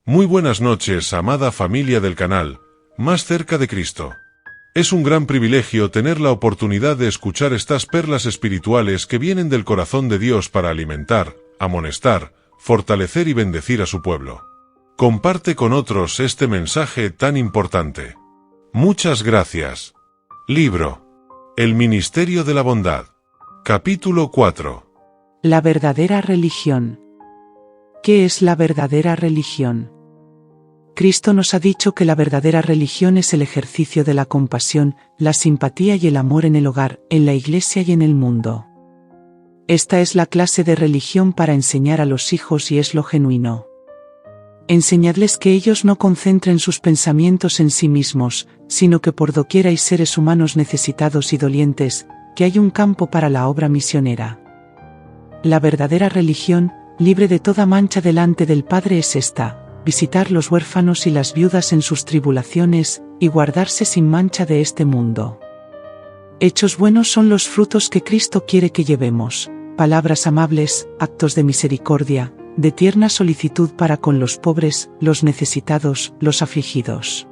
Muy buenas noches, amada familia del canal, Más cerca de Cristo. Es un gran privilegio tener la oportunidad de escuchar estas perlas espirituales que vienen del corazón de Dios para alimentar, amonestar, fortalecer y bendecir a su pueblo. Comparte con otros este mensaje tan importante. Muchas gracias. Libro. El Ministerio de la Bondad. Capítulo 4. La verdadera religión. ¿Qué es la verdadera religión? Cristo nos ha dicho que la verdadera religión es el ejercicio de la compasión, la simpatía y el amor en el hogar, en la iglesia y en el mundo. Esta es la clase de religión para enseñar a los hijos y es lo genuino. Enseñadles que ellos no concentren sus pensamientos en sí mismos, sino que por doquier hay seres humanos necesitados y dolientes, que hay un campo para la obra misionera. La verdadera religión, libre de toda mancha delante del Padre es esta: visitar los huérfanos y las viudas en sus tribulaciones, y guardarse sin mancha de este mundo. Hechos buenos son los frutos que Cristo quiere que llevemos, palabras amables, actos de misericordia, de tierna solicitud para con los pobres, los necesitados, los afligidos.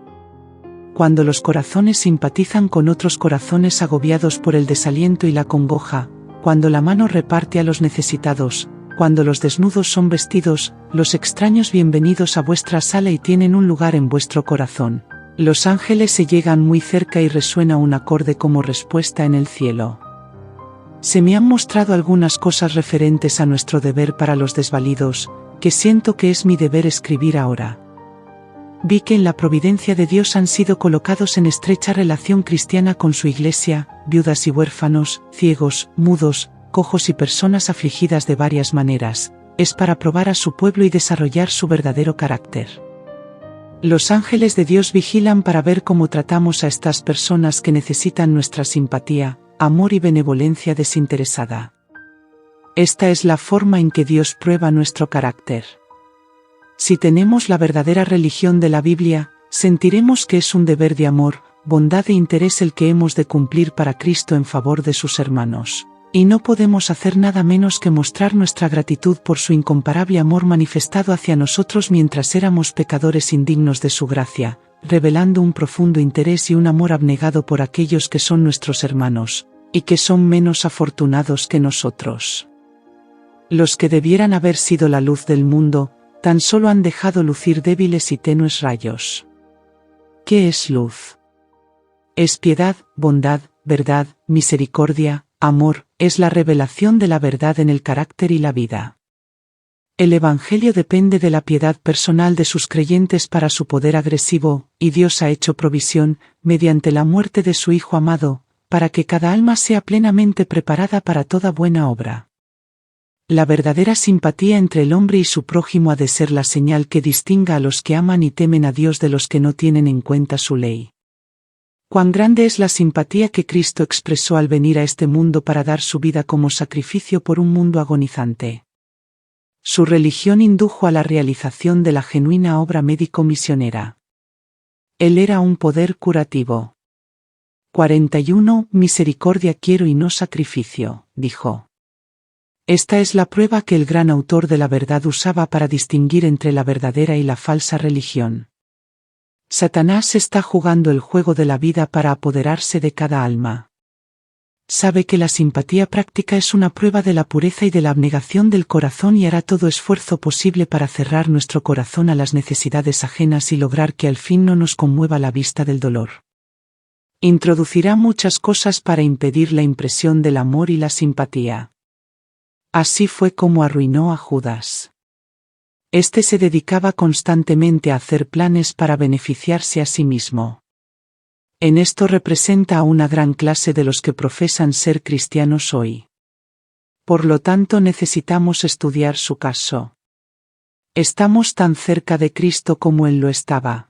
Cuando los corazones simpatizan con otros corazones agobiados por el desaliento y la congoja, cuando la mano reparte a los necesitados, cuando los desnudos son vestidos, los extraños bienvenidos a vuestra sala y tienen un lugar en vuestro corazón, los ángeles se llegan muy cerca y resuena un acorde como respuesta en el cielo. Se me han mostrado algunas cosas referentes a nuestro deber para los desvalidos, que siento que es mi deber escribir ahora. Vi que en la providencia de Dios han sido colocados en estrecha relación cristiana con su iglesia, viudas y huérfanos, ciegos, mudos, cojos y personas afligidas de varias maneras, es para probar a su pueblo y desarrollar su verdadero carácter. Los ángeles de Dios vigilan para ver cómo tratamos a estas personas que necesitan nuestra simpatía, amor y benevolencia desinteresada. Esta es la forma en que Dios prueba nuestro carácter. Si tenemos la verdadera religión de la Biblia, sentiremos que es un deber de amor, bondad e interés el que hemos de cumplir para Cristo en favor de sus hermanos. Y no podemos hacer nada menos que mostrar nuestra gratitud por su incomparable amor manifestado hacia nosotros mientras éramos pecadores indignos de su gracia, revelando un profundo interés y un amor abnegado por aquellos que son nuestros hermanos, y que son menos afortunados que nosotros. Los que debieran haber sido la luz del mundo, tan solo han dejado lucir débiles y tenues rayos. ¿Qué es luz? Es piedad, bondad, verdad, misericordia, amor, es la revelación de la verdad en el carácter y la vida. El Evangelio depende de la piedad personal de sus creyentes para su poder agresivo, y Dios ha hecho provisión, mediante la muerte de su Hijo amado, para que cada alma sea plenamente preparada para toda buena obra. La verdadera simpatía entre el hombre y su prójimo ha de ser la señal que distinga a los que aman y temen a Dios de los que no tienen en cuenta su ley. Cuán grande es la simpatía que Cristo expresó al venir a este mundo para dar su vida como sacrificio por un mundo agonizante. Su religión indujo a la realización de la genuina obra médico-misionera. Él era un poder curativo. 41. Misericordia quiero y no sacrificio, dijo. Esta es la prueba que el gran autor de la verdad usaba para distinguir entre la verdadera y la falsa religión. Satanás está jugando el juego de la vida para apoderarse de cada alma. Sabe que la simpatía práctica es una prueba de la pureza y de la abnegación del corazón y hará todo esfuerzo posible para cerrar nuestro corazón a las necesidades ajenas y lograr que al fin no nos conmueva la vista del dolor. Introducirá muchas cosas para impedir la impresión del amor y la simpatía. Así fue como arruinó a Judas. Este se dedicaba constantemente a hacer planes para beneficiarse a sí mismo. En esto representa a una gran clase de los que profesan ser cristianos hoy. Por lo tanto necesitamos estudiar su caso. Estamos tan cerca de Cristo como Él lo estaba.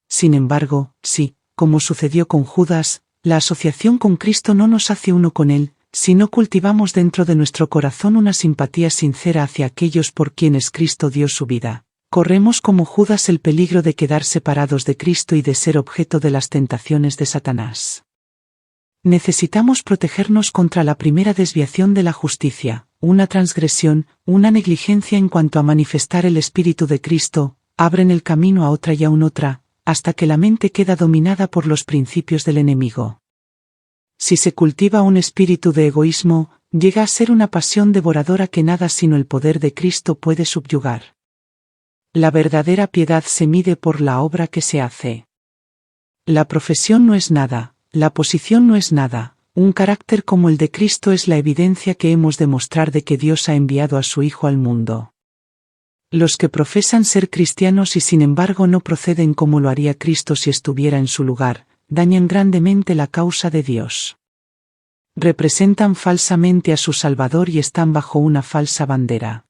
Sin embargo, sí, como sucedió con Judas, la asociación con Cristo no nos hace uno con Él, si no cultivamos dentro de nuestro corazón una simpatía sincera hacia aquellos por quienes Cristo dio su vida. Corremos como Judas el peligro de quedar separados de Cristo y de ser objeto de las tentaciones de Satanás. Necesitamos protegernos contra la primera desviación de la justicia, una transgresión, una negligencia en cuanto a manifestar el Espíritu de Cristo, abren el camino a otra y aún otra, hasta que la mente queda dominada por los principios del enemigo. Si se cultiva un espíritu de egoísmo, llega a ser una pasión devoradora que nada sino el poder de Cristo puede subyugar. La verdadera piedad se mide por la obra que se hace. La profesión no es nada, la posición no es nada, un carácter como el de Cristo es la evidencia que hemos de mostrar de que Dios ha enviado a su Hijo al mundo. Los que profesan ser cristianos y sin embargo no proceden como lo haría Cristo si estuviera en su lugar, dañan grandemente la causa de Dios. Representan falsamente a su Salvador y están bajo una falsa bandera.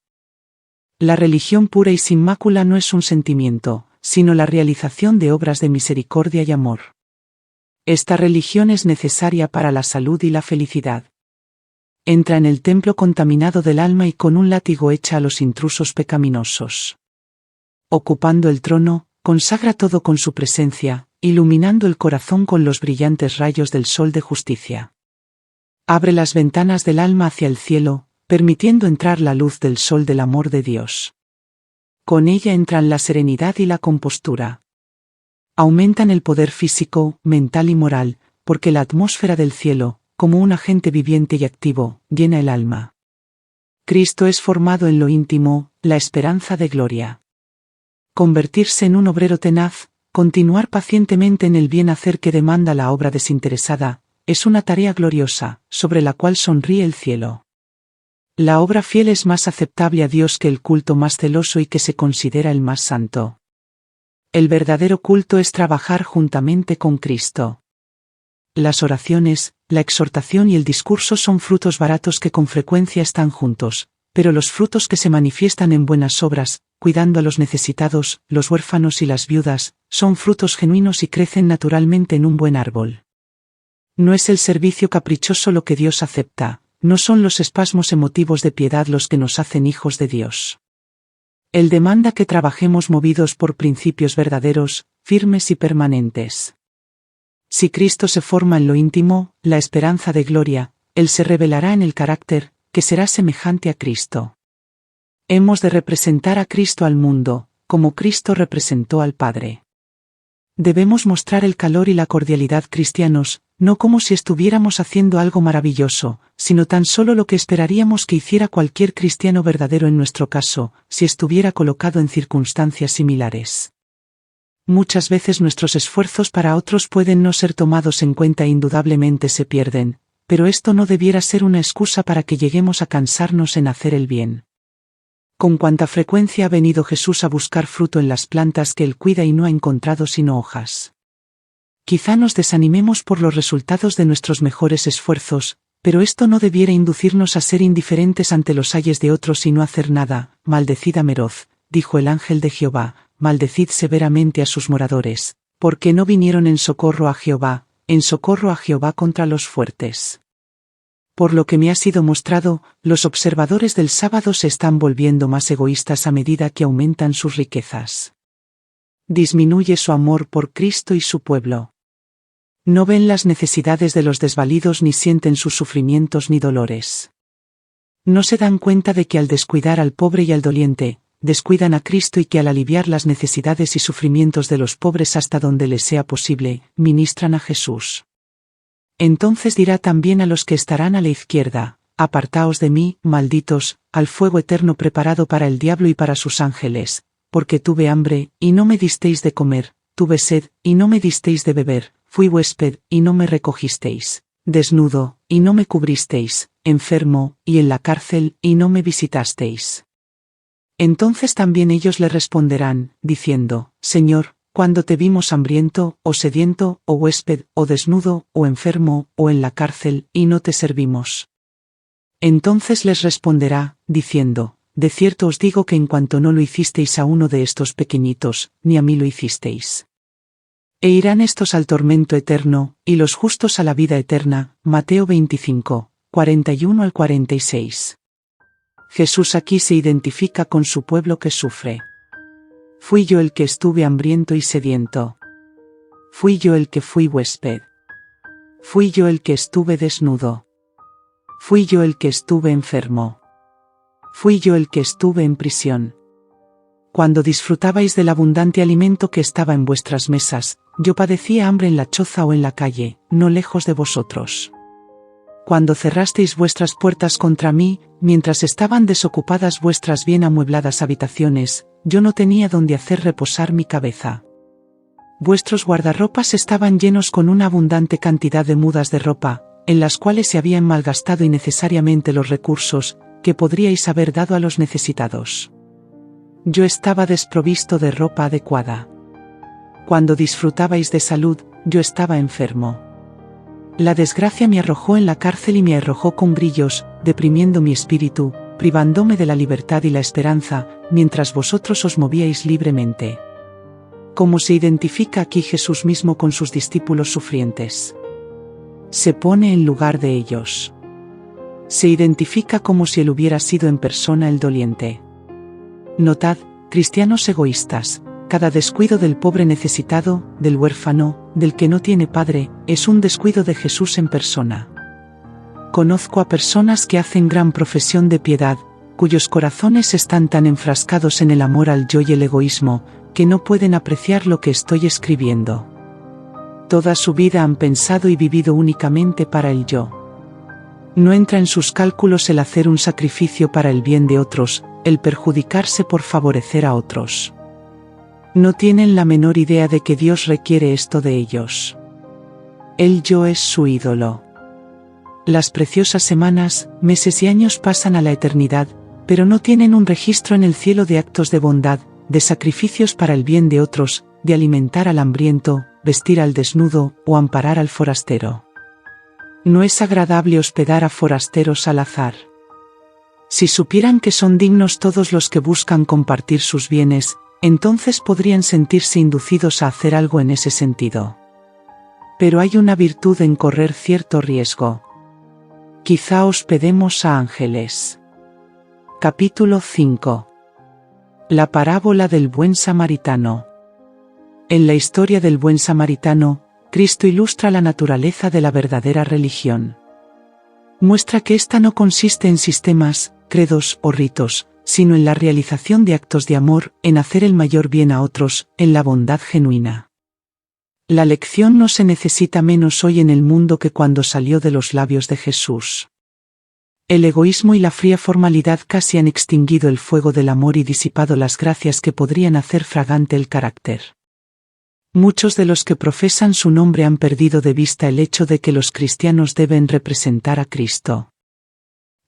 La religión pura y sin mácula no es un sentimiento, sino la realización de obras de misericordia y amor. Esta religión es necesaria para la salud y la felicidad. Entra en el templo contaminado del alma y con un látigo echa a los intrusos pecaminosos. Ocupando el trono, consagra todo con su presencia, iluminando el corazón con los brillantes rayos del sol de justicia. Abre las ventanas del alma hacia el cielo, permitiendo entrar la luz del sol del amor de Dios. Con ella entran la serenidad y la compostura. Aumentan el poder físico, mental y moral, porque la atmósfera del cielo, como un agente viviente y activo, llena el alma. Cristo es formado en lo íntimo, la esperanza de gloria. Convertirse en un obrero tenaz, continuar pacientemente en el bien hacer que demanda la obra desinteresada, es una tarea gloriosa, sobre la cual sonríe el cielo. La obra fiel es más aceptable a Dios que el culto más celoso y que se considera el más santo. El verdadero culto es trabajar juntamente con Cristo. Las oraciones, la exhortación y el discurso son frutos baratos que con frecuencia están juntos, pero los frutos que se manifiestan en buenas obras, cuidando a los necesitados, los huérfanos y las viudas, son frutos genuinos y crecen naturalmente en un buen árbol. No es el servicio caprichoso lo que Dios acepta, no son los espasmos emotivos de piedad los que nos hacen hijos de Dios. Él demanda que trabajemos movidos por principios verdaderos, firmes y permanentes. Si Cristo se forma en lo íntimo, la esperanza de gloria, Él se revelará en el carácter, que será semejante a Cristo. Hemos de representar a Cristo al mundo, como Cristo representó al Padre. Debemos mostrar el calor y la cordialidad cristianos, no como si estuviéramos haciendo algo maravilloso, sino tan solo lo que esperaríamos que hiciera cualquier cristiano verdadero en nuestro caso, si estuviera colocado en circunstancias similares. Muchas veces nuestros esfuerzos para otros pueden no ser tomados en cuenta e indudablemente se pierden, pero esto no debiera ser una excusa para que lleguemos a cansarnos en hacer el bien. Con cuánta frecuencia ha venido Jesús a buscar fruto en las plantas que Él cuida y no ha encontrado sino hojas. Quizá nos desanimemos por los resultados de nuestros mejores esfuerzos, pero esto no debiera inducirnos a ser indiferentes ante los ayes de otros y no hacer nada. Maldecid a Meroz, dijo el ángel de Jehová, maldecid severamente a sus moradores, porque no vinieron en socorro a Jehová contra los fuertes. Por lo que me ha sido mostrado, los observadores del sábado se están volviendo más egoístas a medida que aumentan sus riquezas. Disminuye su amor por Cristo y su pueblo. No ven las necesidades de los desvalidos ni sienten sus sufrimientos ni dolores. No se dan cuenta de que al descuidar al pobre y al doliente, descuidan a Cristo y que al aliviar las necesidades y sufrimientos de los pobres hasta donde les sea posible, ministran a Jesús. Entonces dirá también a los que estarán a la izquierda, apartaos de mí, malditos, al fuego eterno preparado para el diablo y para sus ángeles, porque tuve hambre, y no me disteis de comer, tuve sed, y no me disteis de beber, fui huésped, y no me recogisteis, desnudo, y no me cubristeis, enfermo, y en la cárcel, y no me visitasteis. Entonces también ellos le responderán, diciendo, Señor, cuando te vimos hambriento, o sediento, o huésped, o desnudo, o enfermo, o en la cárcel, y no te servimos. Entonces les responderá, diciendo, de cierto os digo que en cuanto no lo hicisteis a uno de estos pequeñitos, ni a mí lo hicisteis. E irán estos al tormento eterno, y los justos a la vida eterna. Mateo 25, 41 al 46. Jesús aquí se identifica con su pueblo que sufre. Fui yo el que estuve hambriento y sediento. Fui yo el que fui huésped. Fui yo el que estuve desnudo. Fui yo el que estuve enfermo. Fui yo el que estuve en prisión. cuando disfrutabais del abundante alimento que estaba en vuestras mesas, yo padecía hambre en la choza o en la calle, no lejos de vosotros. Cuando cerrasteis vuestras puertas contra mí, mientras estaban desocupadas vuestras bien amuebladas habitaciones, yo no tenía donde hacer reposar mi cabeza. Vuestros guardarropas estaban llenos con una abundante cantidad de mudas de ropa, en las cuales se habían malgastado innecesariamente los recursos que podríais haber dado a los necesitados. Yo estaba desprovisto de ropa adecuada. Cuando disfrutabais de salud, yo estaba enfermo. La desgracia me arrojó en la cárcel y me arrojó con grillos, deprimiendo mi espíritu, privándome de la libertad y la esperanza, mientras vosotros os movíais libremente. ¿Cómo se identifica aquí Jesús mismo con sus discípulos sufrientes? Se pone en lugar de ellos. Se identifica como si él hubiera sido en persona el doliente. Notad, cristianos egoístas, cada descuido del pobre necesitado, del huérfano, del que no tiene padre, es un descuido de Jesús en persona. Conozco a personas que hacen gran profesión de piedad, cuyos corazones están tan enfrascados en el amor al yo y el egoísmo, que no pueden apreciar lo que estoy escribiendo. Toda su vida han pensado y vivido únicamente para el yo. No entra en sus cálculos el hacer un sacrificio para el bien de otros, el perjudicarse por favorecer a otros. No tienen la menor idea de que Dios requiere esto de ellos. El yo es su ídolo. Las preciosas semanas, meses y años pasan a la eternidad, pero no tienen un registro en el cielo de actos de bondad, de sacrificios para el bien de otros, de alimentar al hambriento, vestir al desnudo o amparar al forastero. No es agradable hospedar a forasteros al azar. Si supieran que son dignos todos los que buscan compartir sus bienes, entonces podrían sentirse inducidos a hacer algo en ese sentido. Pero hay una virtud en correr cierto riesgo. Quizá hospedemos a ángeles. Capítulo 5. La parábola del buen samaritano. En la historia del buen samaritano, Cristo ilustra la naturaleza de la verdadera religión. Muestra que ésta no consiste en sistemas, credos o ritos, sino en la realización de actos de amor, en hacer el mayor bien a otros, en la bondad genuina. La lección no se necesita menos hoy en el mundo que cuando salió de los labios de Jesús. El egoísmo y la fría formalidad casi han extinguido el fuego del amor y disipado las gracias que podrían hacer fragante el carácter. Muchos de los que profesan su nombre han perdido de vista el hecho de que los cristianos deben representar a Cristo.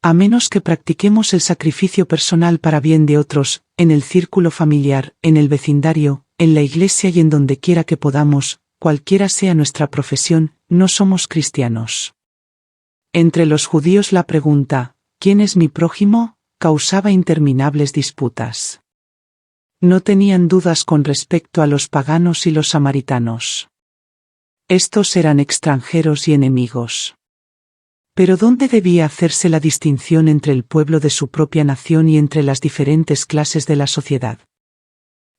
A menos que practiquemos el sacrificio personal para bien de otros, en el círculo familiar, en el vecindario, en la iglesia y en donde quiera que podamos, cualquiera sea nuestra profesión, no somos cristianos. Entre los judíos la pregunta, ¿quién es mi prójimo?, causaba interminables disputas. No tenían dudas con respecto a los paganos y los samaritanos. Estos eran extranjeros y enemigos. Pero ¿dónde debía hacerse la distinción entre el pueblo de su propia nación y entre las diferentes clases de la sociedad?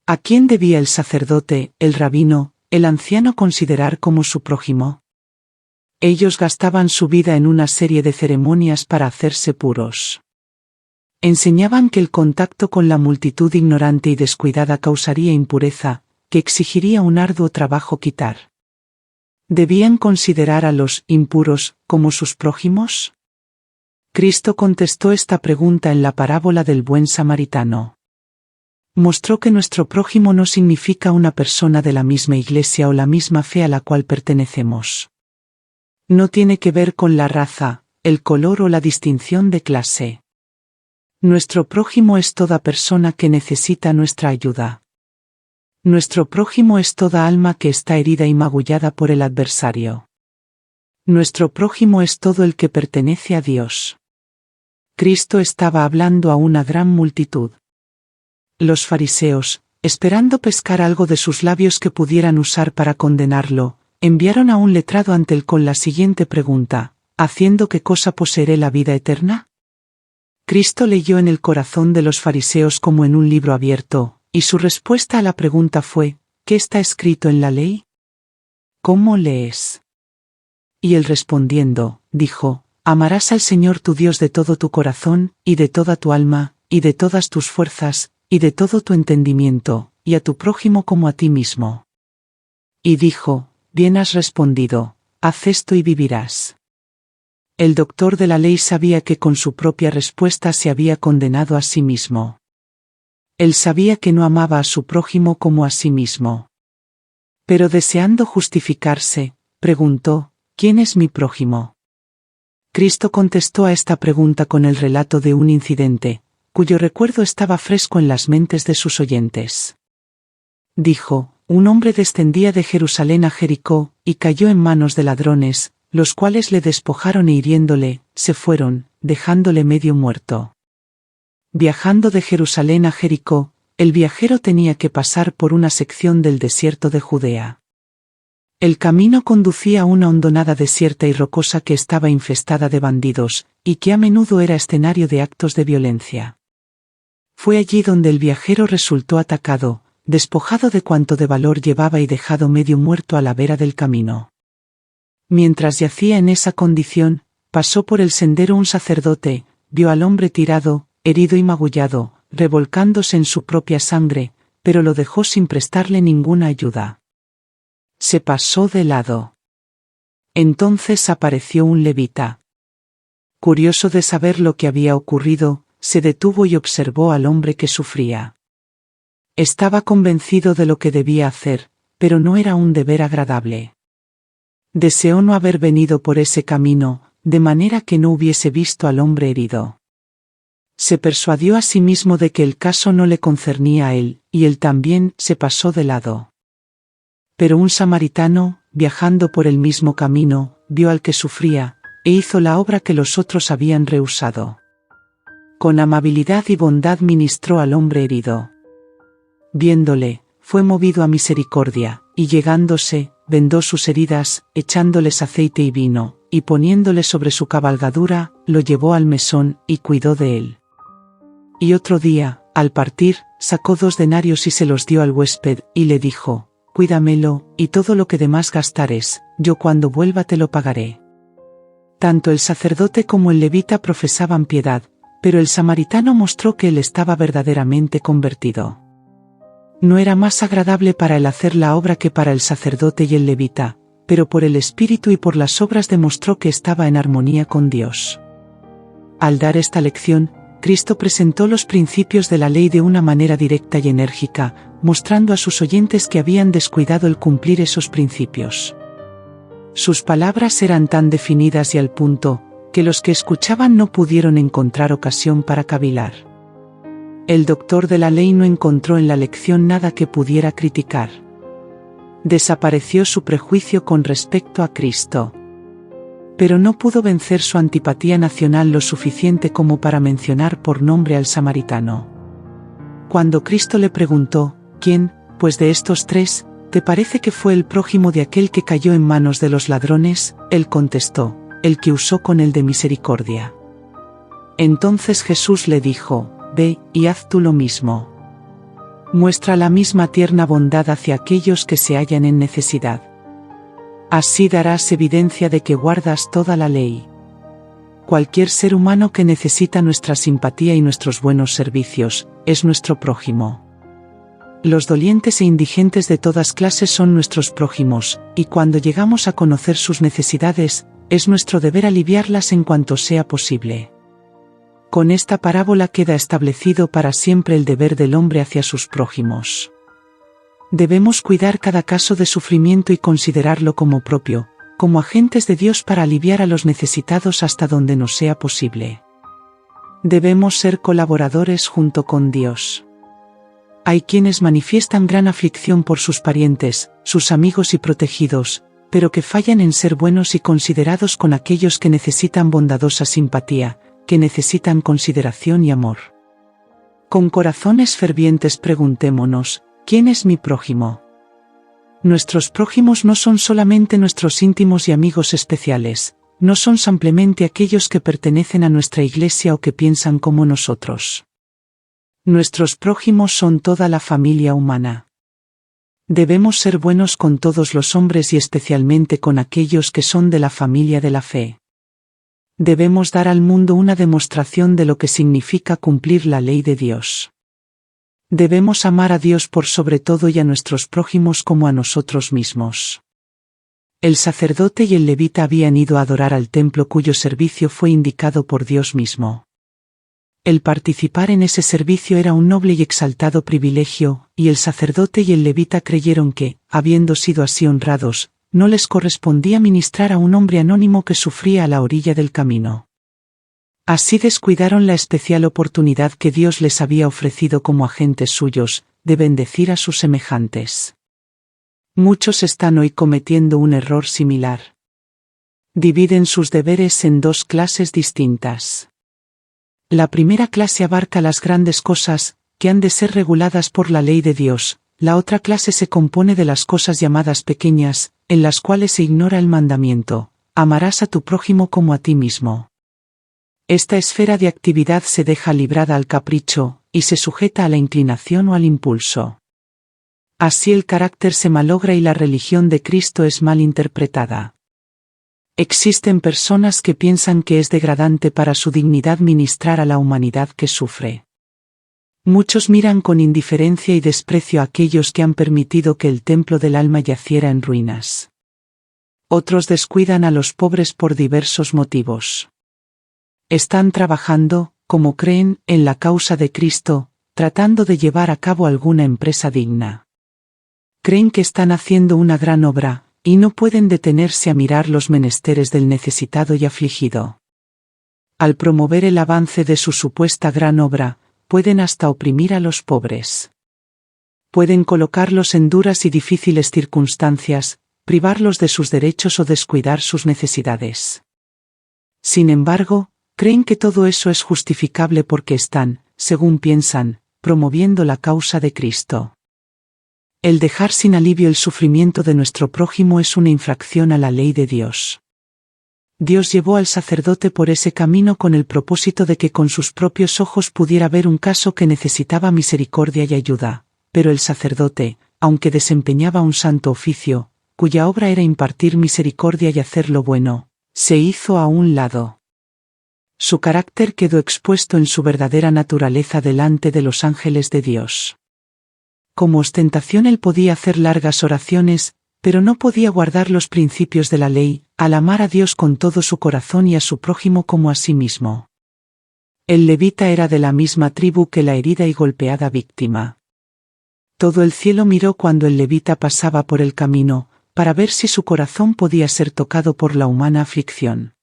¿A quién debía el sacerdote, el rabino, el anciano considerar como su prójimo? Ellos gastaban su vida en una serie de ceremonias para hacerse puros. Enseñaban que el contacto con la multitud ignorante y descuidada causaría impureza, que exigiría un arduo trabajo quitar. ¿Debían considerar a los impuros como sus prójimos? Cristo contestó esta pregunta en la parábola del buen samaritano. Mostró que nuestro prójimo no significa una persona de la misma iglesia o la misma fe a la cual pertenecemos. No tiene que ver con la raza, el color o la distinción de clase. Nuestro prójimo es toda persona que necesita nuestra ayuda. Nuestro prójimo es toda alma que está herida y magullada por el adversario. Nuestro prójimo es todo el que pertenece a Dios. Cristo estaba hablando a una gran multitud. Los fariseos, esperando pescar algo de sus labios que pudieran usar para condenarlo, enviaron a un letrado ante él con la siguiente pregunta: ¿haciendo qué cosa poseeré la vida eterna? Cristo leyó en el corazón de los fariseos como en un libro abierto, y su respuesta a la pregunta fue: ¿qué está escrito en la ley? ¿Cómo lees? Y él respondiendo, dijo: amarás al Señor tu Dios de todo tu corazón, y de toda tu alma, y de todas tus fuerzas, y de todo tu entendimiento, y a tu prójimo como a ti mismo. Y dijo, bien has respondido, haz esto y vivirás. El doctor de la ley sabía que con su propia respuesta se había condenado a sí mismo. Él sabía que no amaba a su prójimo como a sí mismo. Pero deseando justificarse, preguntó, ¿quién es mi prójimo? Cristo contestó a esta pregunta con el relato de un incidente, cuyo recuerdo estaba fresco en las mentes de sus oyentes. Dijo, un hombre descendía de Jerusalén a Jericó, y cayó en manos de ladrones, los cuales le despojaron e hiriéndole, se fueron, dejándole medio muerto. Viajando de Jerusalén a Jericó, el viajero tenía que pasar por una sección del desierto de Judea. El camino conducía a una hondonada desierta y rocosa que estaba infestada de bandidos, y que a menudo era escenario de actos de violencia. Fue allí donde el viajero resultó atacado, despojado de cuanto de valor llevaba y dejado medio muerto a la vera del camino. Mientras yacía en esa condición, pasó por el sendero un sacerdote, vio al hombre tirado, herido y magullado, revolcándose en su propia sangre, pero lo dejó sin prestarle ninguna ayuda. Se pasó de lado. Entonces apareció un levita. Curioso de saber lo que había ocurrido, se detuvo y observó al hombre que sufría. Estaba convencido de lo que debía hacer, pero no era un deber agradable. Deseó no haber venido por ese camino, de manera que no hubiese visto al hombre herido. Se persuadió a sí mismo de que el caso no le concernía a él, y él también se pasó de lado. Pero un samaritano, viajando por el mismo camino, vio al que sufría, e hizo la obra que los otros habían rehusado. Con amabilidad y bondad ministró al hombre herido. Viéndole, fue movido a misericordia, y llegándose, vendó sus heridas, echándoles aceite y vino, y poniéndole sobre su cabalgadura, lo llevó al mesón, y cuidó de él. Y otro día, al partir, sacó 2 denarios y se los dio al huésped, y le dijo, cuídamelo, y todo lo que demás gastares, yo cuando vuelva te lo pagaré. Tanto el sacerdote como el levita profesaban piedad, pero el samaritano mostró que él estaba verdaderamente convertido. No era más agradable para él hacer la obra que para el sacerdote y el levita, pero por el espíritu y por las obras demostró que estaba en armonía con Dios. Al dar esta lección, Cristo presentó los principios de la ley de una manera directa y enérgica, mostrando a sus oyentes que habían descuidado el cumplir esos principios. Sus palabras eran tan definidas y al punto, que los que escuchaban no pudieron encontrar ocasión para cavilar. El doctor de la ley no encontró en la lección nada que pudiera criticar. Desapareció su prejuicio con respecto a Cristo. Pero no pudo vencer su antipatía nacional lo suficiente como para mencionar por nombre al samaritano. Cuando Cristo le preguntó, ¿quién, pues de estos 3, te parece que fue el prójimo de aquel que cayó en manos de los ladrones? Él contestó, el que usó con él de misericordia. Entonces Jesús le dijo, ve, y haz tú lo mismo. Muestra la misma tierna bondad hacia aquellos que se hallan en necesidad. Así darás evidencia de que guardas toda la ley. Cualquier ser humano que necesita nuestra simpatía y nuestros buenos servicios, es nuestro prójimo. Los dolientes e indigentes de todas clases son nuestros prójimos, y cuando llegamos a conocer sus necesidades, es nuestro deber aliviarlas en cuanto sea posible. Con esta parábola queda establecido para siempre el deber del hombre hacia sus prójimos. Debemos cuidar cada caso de sufrimiento y considerarlo como propio, como agentes de Dios para aliviar a los necesitados hasta donde nos sea posible. Debemos ser colaboradores junto con Dios. Hay quienes manifiestan gran aflicción por sus parientes, sus amigos y protegidos, pero que fallan en ser buenos y considerados con aquellos que necesitan bondadosa simpatía, que necesitan consideración y amor. Con corazones fervientes preguntémonos, ¿quién es mi prójimo? Nuestros prójimos no son solamente nuestros íntimos y amigos especiales, no son simplemente aquellos que pertenecen a nuestra iglesia o que piensan como nosotros. Nuestros prójimos son toda la familia humana. Debemos ser buenos con todos los hombres y especialmente con aquellos que son de la familia de la fe. Debemos dar al mundo una demostración de lo que significa cumplir la ley de Dios. Debemos amar a Dios por sobre todo y a nuestros prójimos como a nosotros mismos. El sacerdote y el levita habían ido a adorar al templo cuyo servicio fue indicado por Dios mismo. El participar en ese servicio era un noble y exaltado privilegio, y el sacerdote y el levita creyeron que, habiendo sido así honrados, no les correspondía ministrar a un hombre anónimo que sufría a la orilla del camino. Así descuidaron la especial oportunidad que Dios les había ofrecido como agentes suyos, de bendecir a sus semejantes. Muchos están hoy cometiendo un error similar. Dividen sus deberes en dos clases distintas. La primera clase abarca las grandes cosas, que han de ser reguladas por la ley de Dios. La otra clase se compone de las cosas llamadas pequeñas, en las cuales se ignora el mandamiento: amarás a tu prójimo como a ti mismo. Esta esfera de actividad se deja librada al capricho, y se sujeta a la inclinación o al impulso. Así el carácter se malogra y la religión de Cristo es mal interpretada. Existen personas que piensan que es degradante para su dignidad ministrar a la humanidad que sufre. Muchos miran con indiferencia y desprecio a aquellos que han permitido que el templo del alma yaciera en ruinas. Otros descuidan a los pobres por diversos motivos. Están trabajando, como creen, en la causa de Cristo, tratando de llevar a cabo alguna empresa digna. Creen que están haciendo una gran obra, y no pueden detenerse a mirar los menesteres del necesitado y afligido. Al promover el avance de su supuesta gran obra, pueden hasta oprimir a los pobres. Pueden colocarlos en duras y difíciles circunstancias, privarlos de sus derechos o descuidar sus necesidades. Sin embargo, creen que todo eso es justificable porque están, según piensan, promoviendo la causa de Cristo. El dejar sin alivio el sufrimiento de nuestro prójimo es una infracción a la ley de Dios. Dios llevó al sacerdote por ese camino con el propósito de que con sus propios ojos pudiera ver un caso que necesitaba misericordia y ayuda, pero el sacerdote, aunque desempeñaba un santo oficio, cuya obra era impartir misericordia y hacer lo bueno, se hizo a un lado. Su carácter quedó expuesto en su verdadera naturaleza delante de los ángeles de Dios. Como ostentación él podía hacer largas oraciones, pero no podía guardar los principios de la ley, al amar a Dios con todo su corazón y a su prójimo como a sí mismo. El levita era de la misma tribu que la herida y golpeada víctima. Todo el cielo miró cuando el levita pasaba por el camino, para ver si su corazón podía ser tocado por la humana aflicción.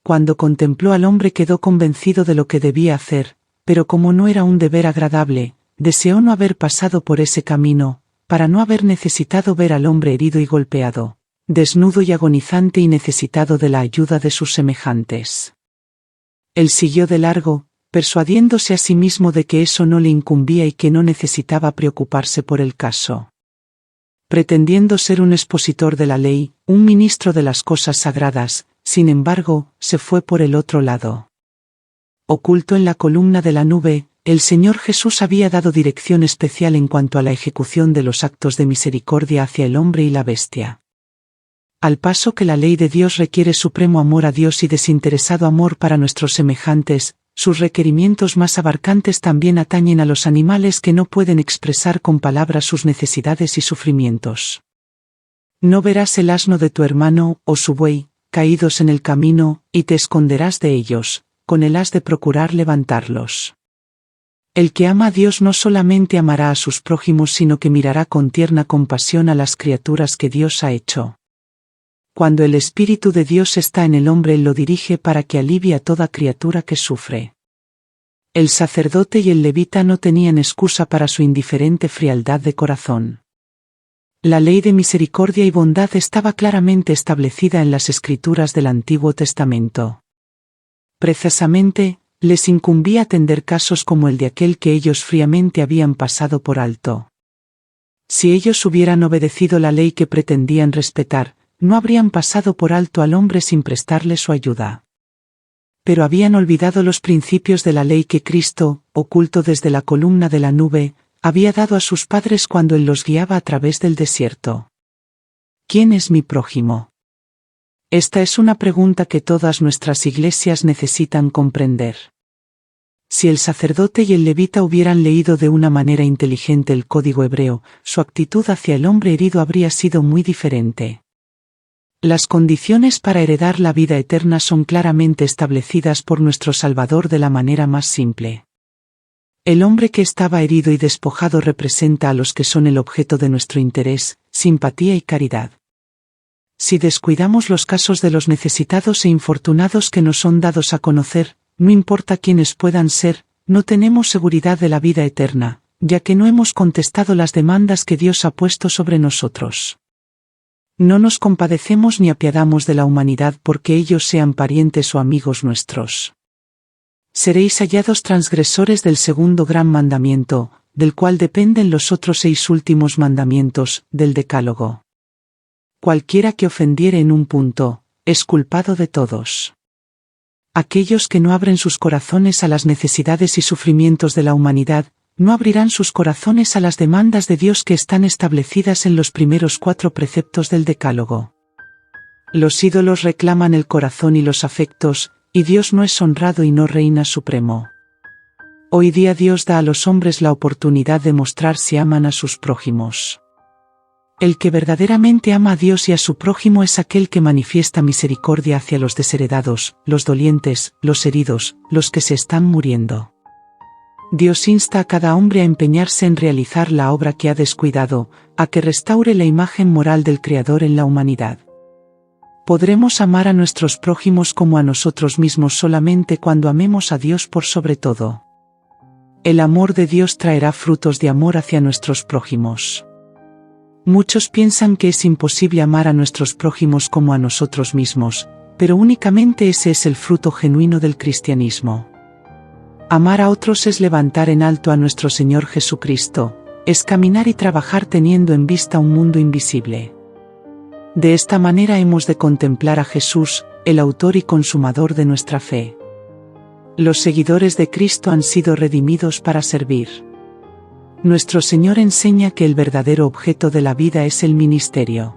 Cuando contempló al hombre quedó convencido de lo que debía hacer, pero como no era un deber agradable, deseó no haber pasado por ese camino, para no haber necesitado ver al hombre herido y golpeado, desnudo y agonizante y necesitado de la ayuda de sus semejantes. Él siguió de largo, persuadiéndose a sí mismo de que eso no le incumbía y que no necesitaba preocuparse por el caso. Pretendiendo ser un expositor de la ley, un ministro de las cosas sagradas, sin embargo, se fue por el otro lado. Oculto en la columna de la nube, el Señor Jesús había dado dirección especial en cuanto a la ejecución de los actos de misericordia hacia el hombre y la bestia. Al paso que la ley de Dios requiere supremo amor a Dios y desinteresado amor para nuestros semejantes, sus requerimientos más abarcantes también atañen a los animales que no pueden expresar con palabras sus necesidades y sufrimientos. No verás el asno de tu hermano, o su buey, caídos en el camino, y te esconderás de ellos, con el has de procurar levantarlos. El que ama a Dios no solamente amará a sus prójimos sino que mirará con tierna compasión a las criaturas que Dios ha hecho. Cuando el Espíritu de Dios está en el hombre, él lo dirige para que alivie a toda criatura que sufre. El sacerdote y el levita no tenían excusa para su indiferente frialdad de corazón. La ley de misericordia y bondad estaba claramente establecida en las Escrituras del Antiguo Testamento. Precisamente, les incumbía atender casos como el de aquel que ellos fríamente habían pasado por alto. Si ellos hubieran obedecido la ley que pretendían respetar, no habrían pasado por alto al hombre sin prestarle su ayuda. Pero habían olvidado los principios de la ley que Cristo, oculto desde la columna de la nube, había dado a sus padres cuando él los guiaba a través del desierto. ¿Quién es mi prójimo? Esta es una pregunta que todas nuestras iglesias necesitan comprender. Si el sacerdote y el levita hubieran leído de una manera inteligente el código hebreo, su actitud hacia el hombre herido habría sido muy diferente. Las condiciones para heredar la vida eterna son claramente establecidas por nuestro Salvador de la manera más simple. El hombre que estaba herido y despojado representa a los que son el objeto de nuestro interés, simpatía y caridad. Si descuidamos los casos de los necesitados e infortunados que nos son dados a conocer, no importa quiénes puedan ser, no tenemos seguridad de la vida eterna, ya que no hemos contestado las demandas que Dios ha puesto sobre nosotros. No nos compadecemos ni apiadamos de la humanidad porque ellos sean parientes o amigos nuestros. Seréis hallados transgresores del segundo gran mandamiento, del cual dependen los otros 6 últimos mandamientos, del Decálogo. Cualquiera que ofendiere en un punto, es culpado de todos. Aquellos que no abren sus corazones a las necesidades y sufrimientos de la humanidad, no abrirán sus corazones a las demandas de Dios que están establecidas en los primeros 4 preceptos del Decálogo. Los ídolos reclaman el corazón y los afectos, y Dios no es honrado y no reina supremo. Hoy día Dios da a los hombres la oportunidad de mostrar si aman a sus prójimos. El que verdaderamente ama a Dios y a su prójimo es aquel que manifiesta misericordia hacia los desheredados, los dolientes, los heridos, los que se están muriendo. Dios insta a cada hombre a empeñarse en realizar la obra que ha descuidado, a que restaure la imagen moral del Creador en la humanidad. Podremos amar a nuestros prójimos como a nosotros mismos solamente cuando amemos a Dios por sobre todo. El amor de Dios traerá frutos de amor hacia nuestros prójimos. Muchos piensan que es imposible amar a nuestros prójimos como a nosotros mismos, pero únicamente ese es el fruto genuino del cristianismo. Amar a otros es levantar en alto a nuestro Señor Jesucristo, es caminar y trabajar teniendo en vista un mundo invisible. De esta manera hemos de contemplar a Jesús, el autor y consumador de nuestra fe. Los seguidores de Cristo han sido redimidos para servir. Nuestro Señor enseña que el verdadero objeto de la vida es el ministerio.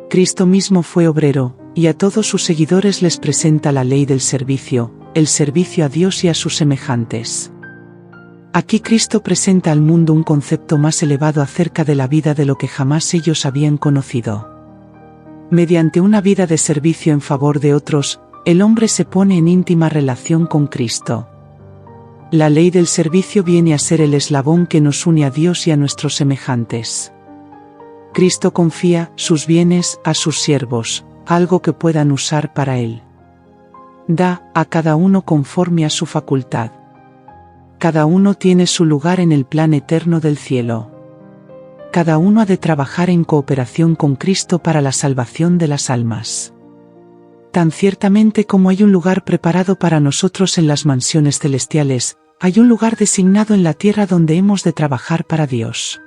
Cristo mismo fue obrero, y a todos sus seguidores les presenta la ley del servicio, el servicio a Dios y a sus semejantes. Aquí Cristo presenta al mundo un concepto más elevado acerca de la vida de lo que jamás ellos habían conocido. Mediante una vida de servicio en favor de otros, el hombre se pone en íntima relación con Cristo. La ley del servicio viene a ser el eslabón que nos une a Dios y a nuestros semejantes. Cristo confía sus bienes a sus siervos, algo que puedan usar para Él. Da a cada uno conforme a su facultad. Cada uno tiene su lugar en el plan eterno del cielo. Cada uno ha de trabajar en cooperación con Cristo para la salvación de las almas. Tan ciertamente como hay un lugar preparado para nosotros en las mansiones celestiales, hay un lugar designado en la tierra donde hemos de trabajar para Dios.